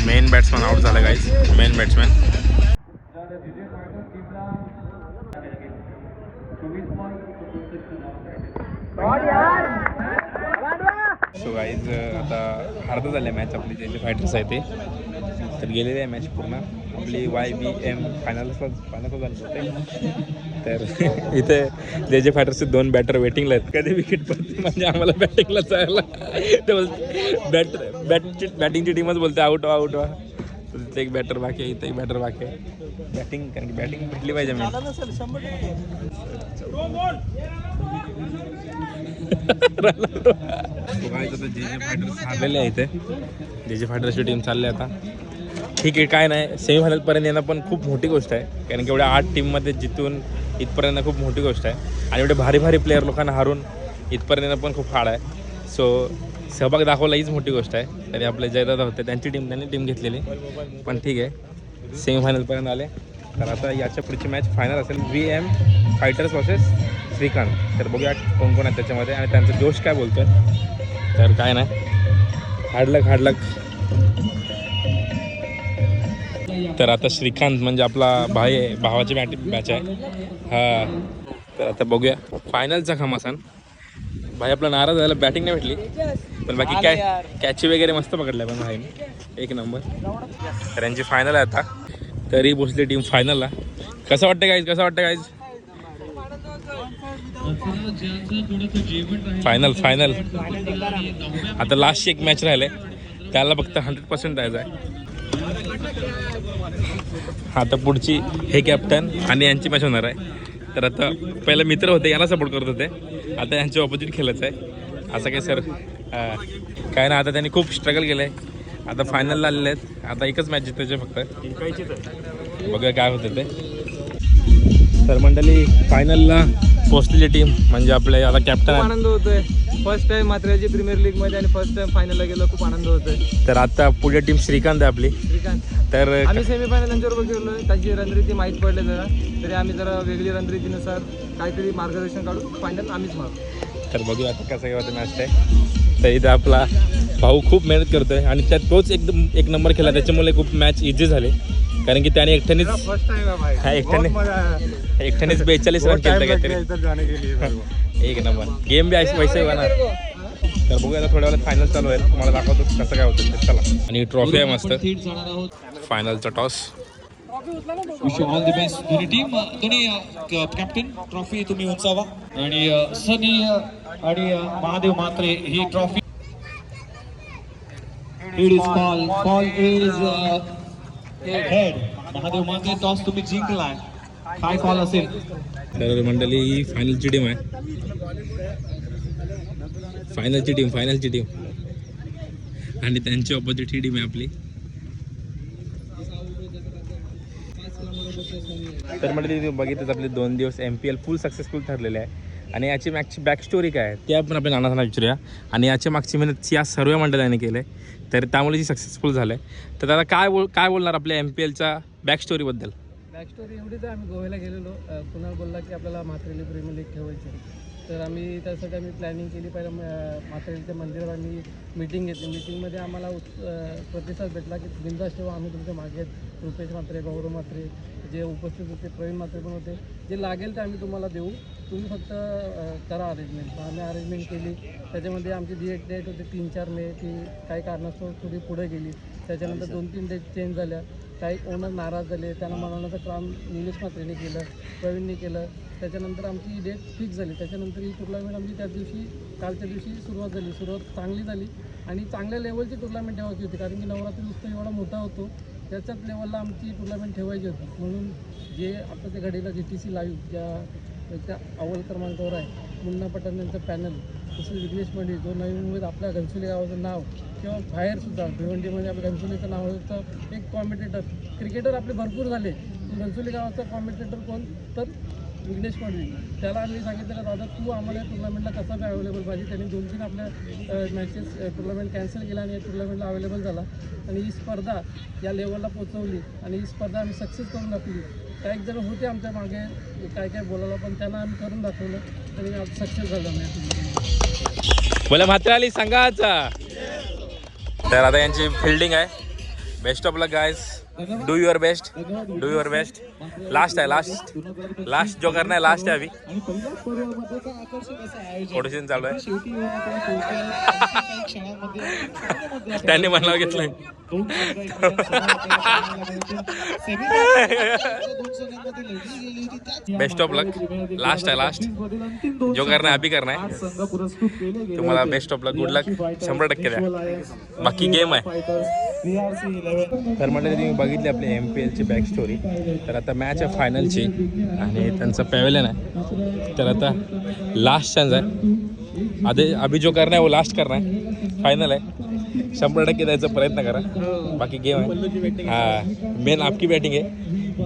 Main batsman out झाला guys. Main batsman so guys आता अर्धा झाले मॅच आपली. जे फायटर्स आहे ते तर गेलेले आहे मॅच पूर्ण. आपली YBM फायनलच झाले होते. तर इथे जे फायटर्सचे 2 बॅटर वेटिंगला आहेत. कधी विकेट पडते म्हणजे आम्हाला बॅटिंगला जायला ते बॅटिंगची टीमच बोलते आउट व्हा आउट व्हा. तिथे एक बॅटर बाकी आहे, इथे एक बॅटर बाकी आहे. बॅटिंग कारण की बॅटिंग भेटली पाहिजे मी. जे फायटर्स हारलेले आहे इथे. जे फायटर्सची टीम चालली आता. ठीक आहे काय नाही, सेमीफायनलपर्यंत येणं पण खूप मोठी गोष्ट आहे. कारण की एवढ्या 8 टीममध्ये जितून इथपर्यंत खूप मोठी गोष्ट आहे. आणि एवढे भारी भारी प्लेयर लोकांना हारून इथपर्यंत येणं पण खूप हार्ड आहे. सो सहभाग दाखवला हीच मोठी गोष्ट आहे. तरी आपले जयदादा होते त्यांनी टीम घेतलेली. पण ठीक आहे सेमीफायनलपर्यंत आले. तर आता याच्या पुढची मॅच फायनल असेल VM फायटर्स वर्सेस श्रीकांत. तर बघूया कोण कोण आहे त्याच्यामध्ये आणि त्यांचा जोश काय बोलतोय. तर काय नाही हार्ड लक. तर आता श्रीकांत म्हणजे आपला भावाची मॅच आहे हा. तर आता बघूया फायनलचा घमासान. भाई आपला नाराज झाला, बॅटिंग नाही भेटली. पण बाकी काय कॅच वगैरे मस्त पकडलाय पण भाईने एक नंबर. तर यांची फायनल आहे आता. तरी पोचली टीम फायनलला. कसं वाटतं गाईज फायनल आता लास्टची एक मॅच राहिले त्याला फक्त 100% द्यायचं आहे. आता पुढची हे कॅप्टन आणि यांची मॅच होणार आहे. तर आता पहिला मित्र होते याला सपोर्ट करत होते, आता यांच्या ऑपोजिट खेळायचं आहे. असं काय सर काय ना, आता त्यांनी खूप स्ट्रगल केलं आहे. आता फायनलला आलेले आहेत. आता एकच मॅच जितायचे फक्त. बघूया काय होतं ते. तर मंडळी फायनलला पोचलेली टीम म्हणजे आपले आता कॅप्टन. आनंद होतोय. फर्स्ट टाइम मात्र प्रीमियर लीग मध्ये आणि फर्स्ट टाइम फायनलला गेलो. खूप आनंद होतोय. तर आता पुढे टीम श्रीकांत आहे आपली. तर आम्ही सेमीफायनल त्यांच्याबरोबर गेलोय. त्यांची रणनीती माहीत पडले जरा, तरी आम्ही जरा वेगळी रणनीतीनुसार काहीतरी मार्गदर्शन काढून फायनल आम्हीच मारू. तर बघूया आता कसं काय मॅच आहे. तर इथं आपला भाऊ खूप मेहनत करतोय आणि त्यात तोच एकदम एक नंबर केला. त्याच्यामुळे खूप मॅच इझी झाली. कारण की त्याने एकट्यानेच 42 रन केले काहीतरी. एक नंबर गेम बी वैसे होणार. तर बघूया आता थोड्या वेळात फायनल चालू आहे. तुम्हाला दाखवतो कसं काय होतं ते. चला. आणि ट्रॉफी आहे मस्त. फायनलचा toss. Wish all the best दोन्ही टीम. दोन्ही कॅप्टन ट्रॉफी तुम्ही उंचावा. आणि सनी आणि महादेव मात्रे ही trophy. It is call is head. Mahadev Matre toss तुम्ही जिंकलाय. काय कॉल असेल. तर मंडळी ही फायनलची टीम आहे. फायनलची टीम आणि त्यांची ऑपोजिट ही टीम आहे आपली. तर मंडळी बघितलंच आपले 2 दिवस MPL फुल सक्सेसफुल ठरलेले आहे. आणि याची मागची बॅक स्टोरी काय आहे ते आपण आपल्या नानांना विचारूया. आणि याच्या मागची मेहनत या सर्व मंडळाने केलं आहे. तर त्यामुळे जी सक्सेसफुल झालं आहे. तर दादा काय बोलणार आपल्या MPLच्या बॅक स्टोरीबद्दल. बॅक स्टोरी एवढीच आहे. आम्ही गोव्याला गेलेलो. कुणाल बोलला की आपल्याला म्हात्रेली प्रीमियर लीग ठेवायची. तर त्यासाठी आम्ही प्लॅनिंग केली. पहिलं म्हात्रेलीच्या मंदिरात आम्ही मीटिंग घेतली. मीटिंगमध्ये आम्हाला प्रतिसाद भेटला की बिंदास ठेवा, आम्ही तुमच्या मागे आहेत. रुपेश म्हात्रे, गौरव म्हात्रे जे उपस्थित होते, प्रवीण म्हात्रे पण होते. जे लागेल ते आम्ही तुम्हाला देऊ, तुम्ही फक्त करा अरेंजमेंट. आम्ही अरेंजमेंट केली. त्याच्यामध्ये आमची जी डेट होती 3-4 मे ती काही कारणास्तव थोडी पुढे गेली. त्याच्यानंतर 2-3 डेट चेंज झाल्या. काही ओनर नाराज झाले. त्यांना मनवण्याचं काम निलेश म्हात्रेने केलं, प्रवीणने केलं. त्याच्यानंतर आमची डेट फिक्स झाली. त्याच्यानंतर ही टुर्नामेंट आमची कालच्या दिवशी सुरुवात चांगली झाली. आणि चांगल्या लेवलची टुर्नामेंट ठेवायची होती. कारण की नवरात्री उत्सव एवढा मोठा होतो, त्याच्याच लेवलला आमची टुर्नामेंट ठेवायची होती. म्हणून जे आता ते घडीला GTC लाईव्ह त्या अव्वल क्रमांकावर आहे मुन्ना पठाण यांचं पॅनल, तसं विघ्नेश मंडळी जो नवी मुंबईत आपल्या घनसोली गावाचं नाव किंवा बाहेरसुद्धा भिवंडीमध्ये आपल्या घनसोलीचं नाव होतं. एक कॉमेंटेटर क्रिकेटर आपले भरपूर झाले. घनसोली गावाचा कॉमेंटेटर कोण तर विघ्नेश मंडळी. त्याला आम्ही सांगितलं दादा तू आम्हाला टुर्नामेंटला कसा बी अवेलेबल पाहिजे. त्यांनी 2-3 आपल्या मॅचेस टुर्नामेंट कॅन्सल केला आणि या टुर्नामेंटला अवेलेबल झाला. आणि ही स्पर्धा या लेवलला पोचवली आणि ही स्पर्धा आम्ही सक्सेस करून दाखवली. काही जण होते आमच्या मागे काय बोलायला, पण त्यांना आम्ही करून दाखवलं तरी आज सक्सेस झालं. बोला म्हात्रे आली संघाचा. तर आता यांची फिल्डिंग आहे. Best of luck guys, do your best, do your best. Last आहे, लास्ट जो करना है लास्ट आहे. अभी आणि पहिल्याच पर्वामध्ये काय आकर्षक असं आयोजन ऑडिशन चालू आहे. शेवटी काही क्षणांमध्ये त्यांनी म्हणावं घेतलंय. दोन बेस्ट ऑफ लक. लास्ट आहे, लास्ट जो करना है अभी करना है. संघ पुरस्कृत केले गेले. तुम्हाला बेस्ट ऑफ लक, गुड लक 100% द्या. बाकी गेम आहे. तर म्हणजे तुम्ही बघितली आपली MPL ची बॅक स्टोरी. तर आता मॅच आहे फायनलची आणि त्यांचं पॅव्हेलियन आहे. तर आता लास्ट चान्स आहे. अभी जो करना है वो लास्ट करना है. फायनल आहे, 100% द्यायचा प्रयत्न करा. बाकी गेम आहे. हाँ, मेन आपकी बैटिंग है.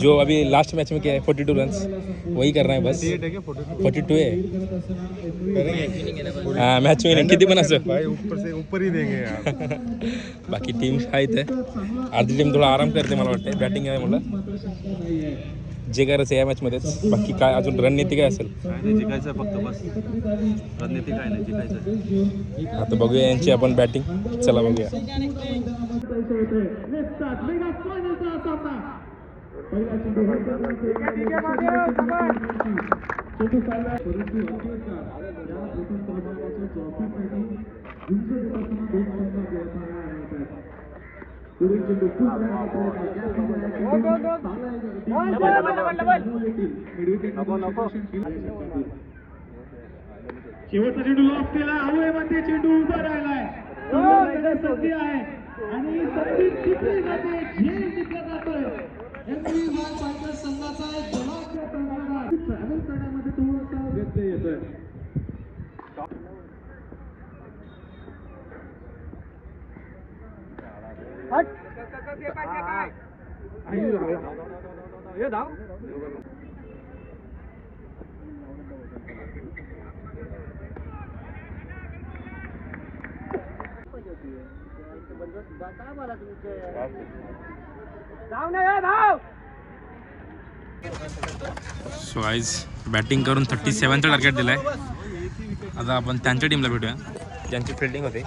जो अभी लास्ट मैच में क्या है 42 रन्स, वही करना है बस. 42 है. हाँ, मैच विनिंग किती पण असं भाई ऊपर से ऊपर ही देंगे यार. बाकी टीम आहेत. अर्धी टीम थोडा आराम करते मला वाटतं. बॅटिंग आहे म्हणलं जे करायचं या मॅचमध्येच. बाकी काय अजून रणनीती काय असेल जिंकायचं फक्त बस. रणनीती काय नाही, जिंकायचं. आता बघूया यांची आपण बॅटिंग. चला बघूया. शेवटचा चेंडू लॉक केला. हवेमध्ये चेंडू उभा राहिलाय. संधी आहे आणि संधी जिंकली जाते. झेल जिंकलं जातोय. संघाचा जबाबदार ट्रॅव्हल करण्यामध्ये थोडासा व्यत्यय येतोय. सो गाइस बॅटिंग करून 37चा टार्गेट दिला आहे. आता आपण त्यांच्या टीमला भेटूया ज्यांची फिल्डिंग होते.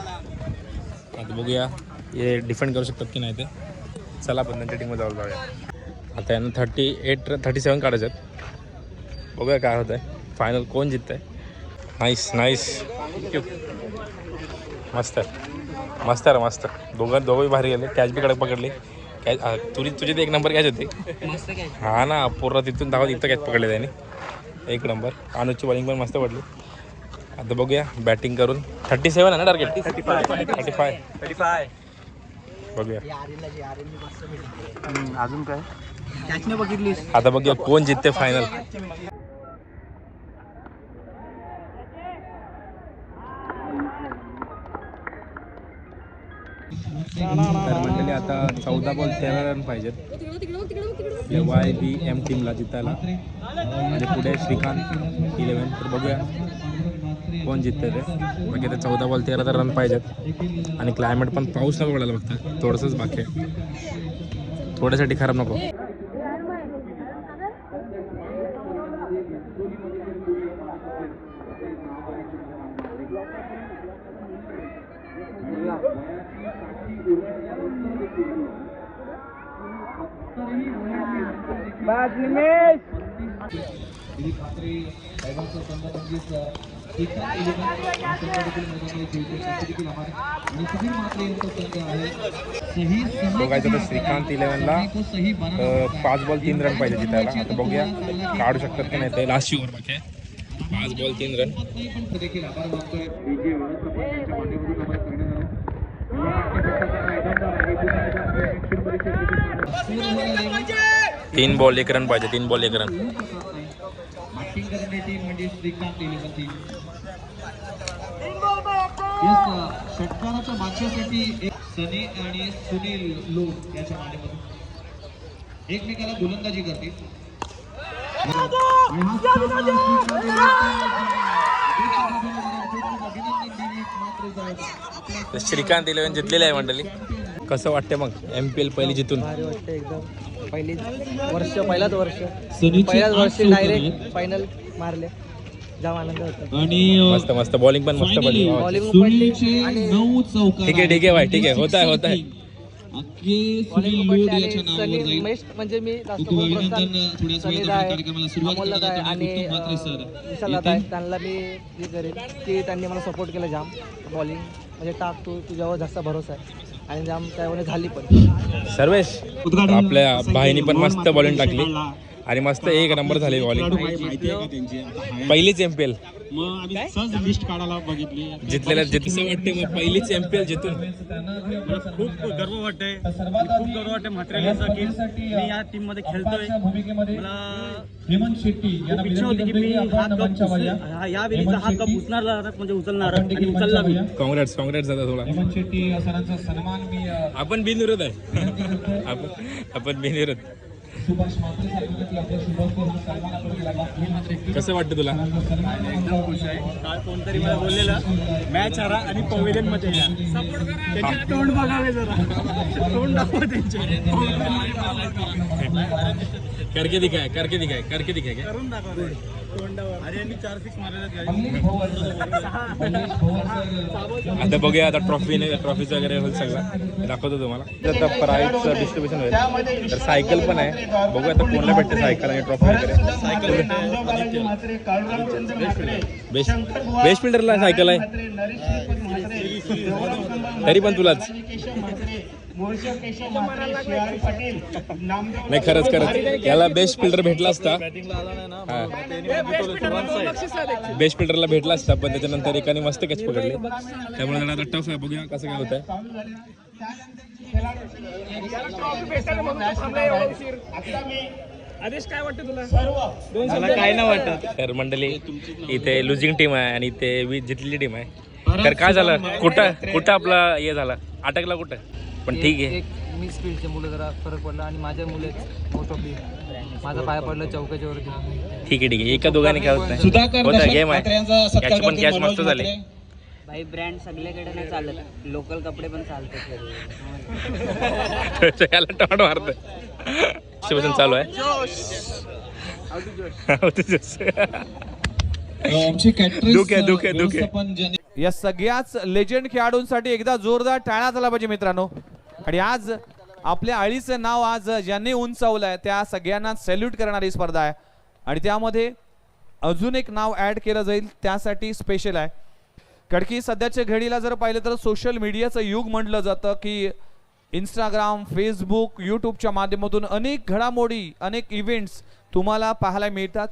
आता बघूया हे डिफेंड करू शकतात की नाही ते. चला आपण त्यांच्या टीममध्ये जाऊया. आता यांना 37 काढायचे आहेत. बघूया काय होतं आहे. फायनल कोण जिंकत आहे. नाईस नाईस, मस्त आहे, मस्त आहे, मस्त. दोघंही भारी गेले. कॅच बी कडक पकडली. कॅच तुझी तर एक नंबर कॅच होती. हा ना, पूर्ण तिथून धावत इथं कॅच पकडले त्याने. एक नंबर. अनुजची बॉलिंग पण मस्त पडली. आता बघूया बॅटिंग करून 37 आहे ना टार्गेट. 35 बघूया अजून काय कॅच नाही बघितली. आता बघूया कोण जिंकते फायनल. तर मंडळी आता 14 बॉल 13 रन पाहिजेत YBM टीमला जितायला. म्हणजे पुढे श्रीकांत 11. तर बघूया कोण जिंकते ते. बाकी आता 14 बॉल 13 रन पाहिजेत. आणि क्लायमेट पण पाऊस नको पडायला फक्त थोडंसंच बाकी आहे. थोड्यासाठी खराब नको. बघायचं तर श्रीकांत 11ला 5 बॉल 3 रन पाहिजे जितायला. आता बघूया काढू शकतात की नाही ते. लास्ट ओव्हर बाकी आहे. 5 बॉल 3 रन. देखील आभार मानतोय. विजय व्यवस्थापनाच्या माध्यमातून आम्हाला करण्यात आलं. 3 बॉल 1 रन पाहिजे. 3 बॉल 1 रन. बॅटिंग करणारी टीम म्हणजे श्रीकांत 11 टीम. षटकाराच्या मागच्यासाठी सनी आणि सुनील लोन याच्या माध्यमातून एकमेकाला गोलंदाजी करतील. श्रीकांत 11 जिंकलेले आहे मंडळी. कसं वाटतं मग MPL पहिली जितून. भारी वाटतं एकदम. पहिलाच वर्ष पहिल्याच डायरेक्ट फायनल मारले. जाम आनंद होतो. आणि मस्त मस्त बॉलिंग पण मस्त पडली भावाची. Bowling सुनीलचे 9 चौकार. ठीक आहे भाई, ठीक आहे, होत आहे. सुनील लोड याच्या नावावर जाईल. म्हणजे मी जास्त खूप अभिनंदन. थोड्याच सनी वेळात दाय, आपण कार्यक्रमाला सुरुवात अमोल करत दाय आहोत आणि उत्तम म्हात्रे सर विशाल दाय, त्यांना मी हे करेन की त्यांनी मला सपोर्ट केला जाम. बॉलिंग म्हणजे टाक, तुझ्यावर जास्त भरोसा आहे आणि जाम त्यामुळे झाली पण. सर्वेश, आपल्या भाईनी पण मस्त बॉलिंग टाकली आणि मस्त एक नंबर झाली बॉलिंग. पहिलीच MPL मग आम्ही सहज लिस्ट काढायला बघितली. जितलेल्या जितसं वाटते मग पहिलीच MPL जितून मला खूप गर्व वाटतंय आणि खूप गर्व वाटतंय म्हात्रेलीचा की मी या टीम मध्ये खेळतोय. मला हेमंत शेट्टी खूप इच्छा होती की मी या वेळीचा हा कप उचलणार म्हणजे उचलणार आणि उचलला मी. काँग्रेट्स दादा थोडा. हेमंत शेट्टी सरांचा सन्मान मी आपण बिनविरोध आहे. आपण बिनविरोध. सुभाष म्हात्रे साहेबांनी आपल्या शुभस्ते हा सन्मान करून दिला. हे मात्र एक कसं वाटतं तुला? एकदम खुश आहे. काल कोणतरी मला बोललेलं मॅच हरा आणि पवेलियन मध्ये या. त्यांचे तोंड बघावे जरा. तोंड दाखवा त्यांचे. करके दिखाय करून दाखवा तोंडावर. अरे मी 4 6 मारलेत. आता बघूया, आता ट्रॉफीचं वगैरे होईल सगळं दाखवतो तुम्हाला. आता प्राईजचं डिस्ट्रीब्युशन होईल. तर सायकल पण आहे, बघूया आता कोणाला भेटते सायकल आणि ट्रॉफी वगैरे. बेस्ट फिल्डरला सायकल आहे, तरी पण तुलाच नाही. खरंच याला बेस्ट फिल्डर भेटला असता. बेस्ट फिल्डरला भेटला असता, पण त्याच्यानंतर एकाने मस्त कॅच पकडले, त्यामुळे त्याला आता टफ आहे. बघूया कसं काय होत आहे. आदेश काय वाटतं तुला? मला काय नाही वाटत. तर मंडळी, इथे लुझिंग टीम आहे आणि इथे जितलेली टीम आहे. तर काय झालं, कुठं आपला हे झाला, अटकला कुठं, पण ठीक आहे. एक मी स्पीडचे मुलं जरा फरक पडला आणि माझ्या मुले मोस्ट ऑफ माझा पाय पडला चौकाच्या वरती. ठीक आहे. एका दोघांनी काय होत नाही, सुधाकर होतं दशरथ गेम म्हात्रे आहे. यांचा कॅच पण कॅच मस्त झाले. भाई ब्रँड सगळीकडे नाही चालत, लोकल कपडे पण चालतात. याला टॉट मारत शिवसेना चालू आहे. आमची दुखे. व्यवस्थापन ज्यांनी या सगळ्याच लेजंड खेळाडूंसाठी एकदा जोरदार टाळ्या झाला पाहिजे मित्रांनो. आणि आज आपल्या आळीचं नाव आज ज्यांनी उंचावलंय त्या सगळ्यांना सॅल्यूट करणारी स्पर्धा आहे. आणि त्यामध्ये अजून एक नाव ऍड केलं जाईल, त्यासाठी स्पेशल आहे. कडकी सध्याच्या घडीला जर पाहिलं तर सोशल मीडियाचं युग म्हटलं जातं की इंस्टाग्राम, फेसबुक, यूट्यूबच्या माध्यमातून अनेक घडामोडी, अनेक इव्हेंट्स तुम्हाला पाहायला मिळतात.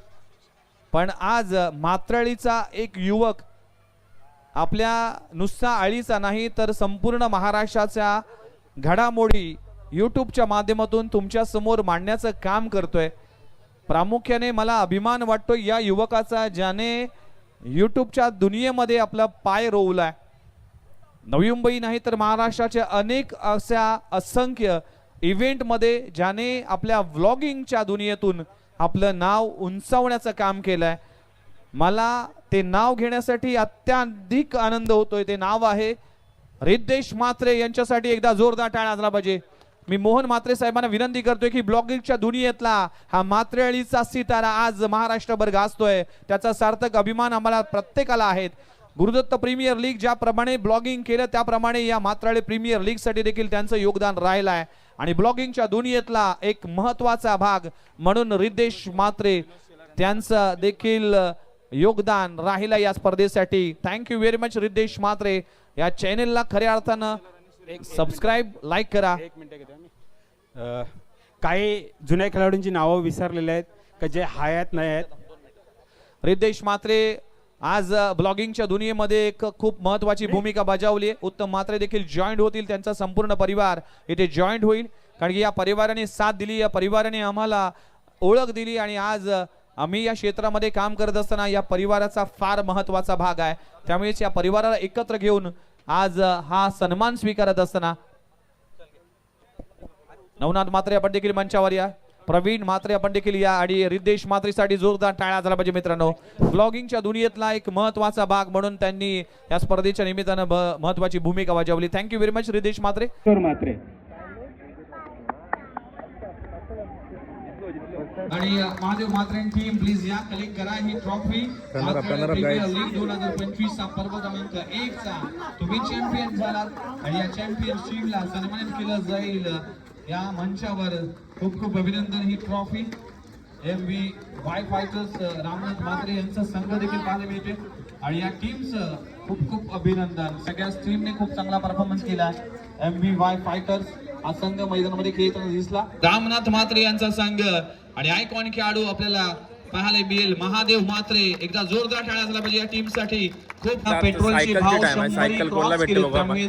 पण आज मात्रळीचा एक युवक आपल्या नुसता आळीचा नाही तर संपूर्ण महाराष्ट्राच्या घडामोडी यूट्यूबच्या माध्यमातून तुमच्या समोर मांडण्याचं काम करतोय. प्रामुख्याने मला अभिमान वाटतो या युवकाचा, ज्याने यूट्यूबच्या दुनियेमध्ये आपला पाय रोवलाय. नवी मुंबई नाही तर महाराष्ट्राच्या अनेक अशा असंख्य इव्हेंटमध्ये ज्याने आपल्या व्लॉगिंगच्या दुनियेतून आपलं नाव उंचावण्याचं काम केलंय. मला ते नाव घेण्यासाठी अत्याधिक आनंद होतोय. ते नाव आहे रिद्धेश म्हात्रे. यांच्यासाठी एकदा जोरदार टाळ्या झाला पाहिजे. मी मोहन म्हात्रे साहेबांना विनंती करतोय की ब्लॉगिंगच्या दुनियेतला हा मात्रेळीचा सितारा आज महाराष्ट्रभर गाजतोय, त्याचा सार्थक अभिमान आम्हाला प्रत्येकाला आहे. गुरुदत्त प्रीमियर लीग ज्याप्रमाणे ब्लॉगिंग केलं त्याप्रमाणे या मात्राळे प्रीमियर लीग साठी देखील त्यांचं योगदान राहिलं आहे. आणि ब्लॉगिंगच्या दुनियेतला एक महत्वाचा भाग म्हणून रिद्धेश म्हात्रे त्यांचं देखील योगदान राहिलं या स्पर्धेसाठी. Thank you very much Riddhesh Mhatre. या चॅनेलला खऱ्या अर्थानं सबस्क्राईब, लाईक करा. काही जुन्या खेळाडूंची नावं विसरलेले आहेत का जे हयात नाही आहेत. रिद्धेश म्हात्रे आज ब्लॉगिंगच्या दुनियेमध्ये एक खूप महत्वाची भूमिका बजावली आहे. उत्तम म्हात्रे देखील जॉईंट होतील, त्यांचा संपूर्ण परिवार इथे जॉईंट होईल. कारण की या परिवाराने साथ दिली, या परिवाराने आम्हाला ओळख दिली आणि आज आम्ही या क्षेत्रामध्ये काम करत असताना या परिवाराचा फार महत्वाचा भाग आहे. त्यामुळेच या परिवाराला एकत्र घेऊन आज हा सन्मान स्वीकारत असताना नवनाथ म्हात्रे आपण देखील मंचावर या, प्रवीण म्हात्रे आपण देखील या आणि रिद्धेश म्हात्रेसाठी जोरदार टाळ्या झाला पाहिजे मित्रांनो. ब्लॉगिंगच्या दुनियेतला एक महत्वाचा भाग म्हणून त्यांनी या स्पर्धेच्या निमित्तानं महत्वाची भूमिका बजावली. Thank you very much Riddhesh Mhatre. आणि महादेव मात्रे टीम प्लीज या कलेक्ट करा ही ट्रॉफी प्रीमियर लीग 2025 चा पर्व क्रमांक 1 चा तुम्ही चॅम्पियन झालात आणि या चॅम्पियन टीमला सन्मानित केलं जाईल या मंचावर. खूप खूप अभिनंदन. ही ट्रॉफी MVY फायटर्स रामनाथ मात्रे यांचा संघ देखील पाहायला मिळते आणि या टीमचं खूप खूप अभिनंदन. सगळ्याच टीमने खूप चांगला परफॉर्मन्स केला. MVY फायटर्स हा संघ मैदानामध्ये खेळताना दिसला. रामनाथ मात्रे यांचा संघ आणि आयकॉन खेळाडू आपल्याला पाहायला मिळेल महादेव मात्रे. एकदा जोरदार टाळ्या झाला पाहिजे या टीम साठी. खूप पेट्रोलचे भाव 100 क्रॉस केले त्यामुळे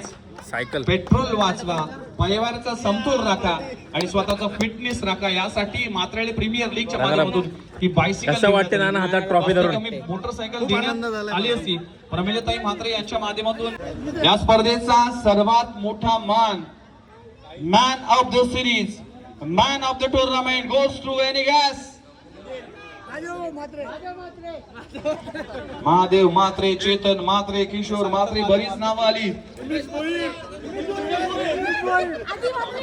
सायकल पेट्रोल वाचवा, परिवाराचा समतोल राखा आणि स्वतःचा फिटनेस राखा. यासाठी मात्राळे प्रीमियर लीगच्या माध्यमातून ही बायसिकल कसं वाटते ना हातात ट्रॉफी धरून मोटरसायकल देण्यात आली असती. प्रमिलाताई मात्रे यांच्या माध्यमातून या स्पर्धेचा सर्वात मोठा मान man of the series, man of the tournament goes to any guess Mahadev Matre, Chetan Matre, Kishor Matre, बरीच नावं आली.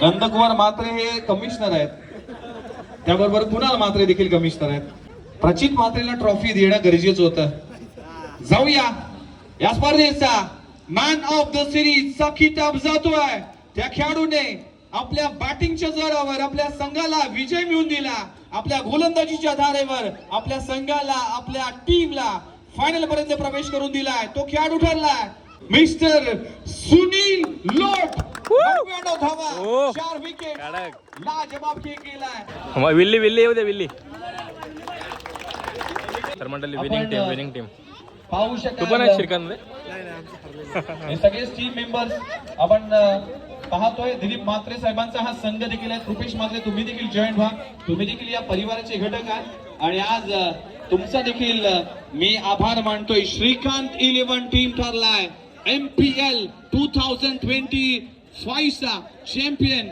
नंदकुमार मात्रे हे कमिशनर आहेत, त्याबरोबर कुणाल मात्रे देखील कमिशनर आहेत. प्रचित मात्रेला ट्रॉफी देणं गरजेचं होतं. जाऊया या स्पर्धेचा मॅन ऑफ द सिरीजचा किताब जातोय त्या खेळाडूने आपल्या बॅटिंगच्या जोरावर आपल्या संघाला विजय मिळवून दिला. आपल्या गोलंदाजीच्या धारेवर आपल्या संघाला, आपल्या टीमला फायनल पर्यंत प्रवेश करून दिलाय. तो खेळाडू ठरलाय मिस्टर सुनील लोट. 4 विकेट लाजवाब खेळ केलाय. विल्ली येऊ दे विल्ली. तर मंडळी विनिंग टीम पाहू तू पण आहे श्रीकांत हे सगळे टीम मेंबर्स आपण पाहतोय. दिलीप मात्रे साहेबांचा हा संघ देखील आहे. रुपेश मात्रे तुम्ही देखील जॉईन व्हा. तुम्ही देखील या परिवाराचे घटक आहात आणि आज तुमचा देखील मी आभार मानतोय. श्रीकांत 11 टीम ठरलाय MPL 2025 चा चॅम्पियन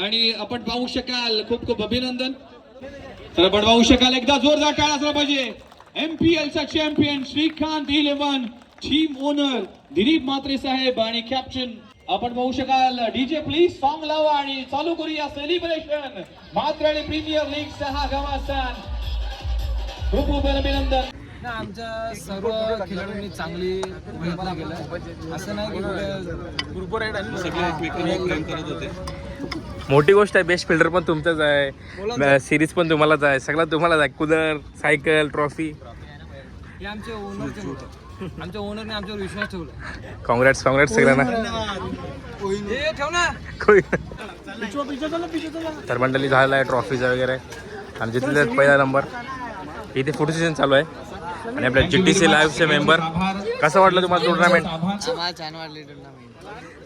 आणि आपण पाहू शकाल. खूप खूप अभिनंदन. तर आपण पाहू शकाल एकदा जोरदार टाळ्या असला पाहिजे. MPL चा champion Shrikant 11 team owner Dilip Matre saheb आणि कॅप्टन आपण पाहू शकाल. डीजे प्लीज सॉन्ग लावा आणि चालू करूया सेलिब्रेशन. मात्राळे प्रीमियर लीग 6 घमासान. खूप खूप अभिनंदन. आमच्या सर्व खेळाडूंनी चांगली भूमिका केलं. असं नाही की मोठी गोष्ट आहे. बेस्ट फिल्डर पण तुमचाच आहे, सिरीज पण तुम्हालाच आहे, सगळं तुम्हालाच आहे. कुदर, सायकल, ट्रॉफी हे आमचे ओनरचे होते. आमच्या ओनरने आमच्यावर विश्वास ठेवला. काँग्रेट्स सगळ्यांना. तर मंडळी झालेला आहे ट्रॉफीचा वगैरे आणि जिथले पहिला नंबर. इथे फोटो सेशन चालू आहे आणि आपल्या GTC लाईव्हचे मेंबर. कसं वाटलं तुम्हाला टुर्नामेंट? छान वाटली टुर्नामेंट.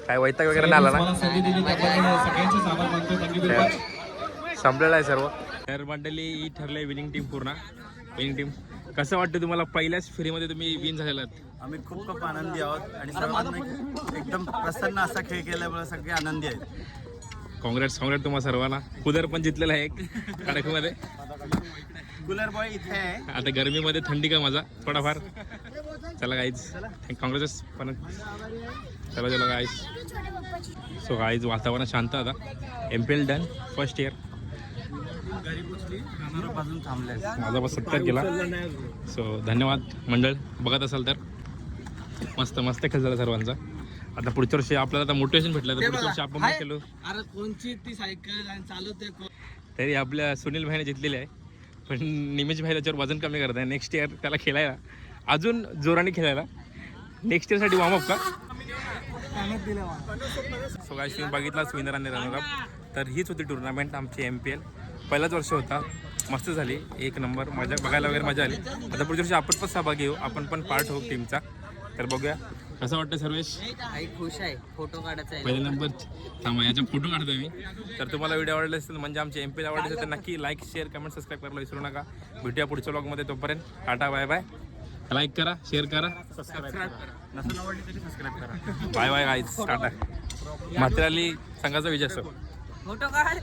काय वैताग वगैरे नाही आला ना? संपलेला आहे सर्व. तर मंडळी ही ठरली विनिंग टीम पूर्ण. विनिंग टीम कसं वाटतं तुम्हाला? पहिल्याच फेरीमध्ये तुम्ही विन झालेला आहात. आम्ही खूप आनंदी आहोत आणि सर्वांना एकदम प्रसन्न असा खेळ केल्यामुळे सगळे आनंदी आहेत. काँग्रेस तुम्हाला सर्वांना. कुदर पण जिंकलेला आहे कडकमध्ये. कूलर बॉय इथे आहे. आता गरमीमध्ये थंडी का मजा थोडाफार. चला गाईज काँग्रेस पण चला गाईज. सो गाईज वातावरण शांत. आता MPL डन फर्स्ट इयर. माझा बस 70 केला. सो धन्यवाद मंडळ. बघत असाल तर मस्त खेळ झाला सर्वांचा. आता पुढच्या वर्षी आपल्याला आता मोटिवेशन भेटलं तर पुढच्या वर्षी आपण केलो. अरे कोणची ती सायकल चालवते. तरी आपल्या सुनील भाईने जिंकलेले आहे, पण निमेश भाई त्याच्यावर वजन कमी करत आहे. नेक्स्ट इयर त्याला खेळायला अजून जोराने खेळायला. नेक्स्ट इयरसाठी वॉर्मअप का? सो गाईस तुम्ही बघितलाच विनर आणि रनरअप. तर हीच होती टुर्नामेंट आमची MPL. पहिलाच वर्ष होता, मस्त झाली, एक नंबर. मजा बघायला वगैरे मजा आली. आता पुढच्या वर्षी आपण पण सहभागी होऊ, आपण पण पार्ट होऊ टीमचा. तर बघूया कसं वाटतं सर्वेश. खुश आहे. फोटो काढायचा आहे. पहिला नंबर थांबा याचा फोटो काढतोय मी. तर तुम्हाला व्हिडिओ आवडला असेल म्हणजे आमचे MPL आवडले असेल तर नक्की लाईक, शेअर, कमेंट, सबस्क्राईब करायला विसरू नका. भेटूया पुढच्या व्लॉगमध्ये. तोपर्यंत टाटा बाय बाय. लाईक करा, शेअर करा, सबस्क्राईब करा. नसेल आवडली तरी सबस्क्राईब करा. Bye bye guys. टाटा. मात्राली संघाचा विजय असो. फोटो काढ.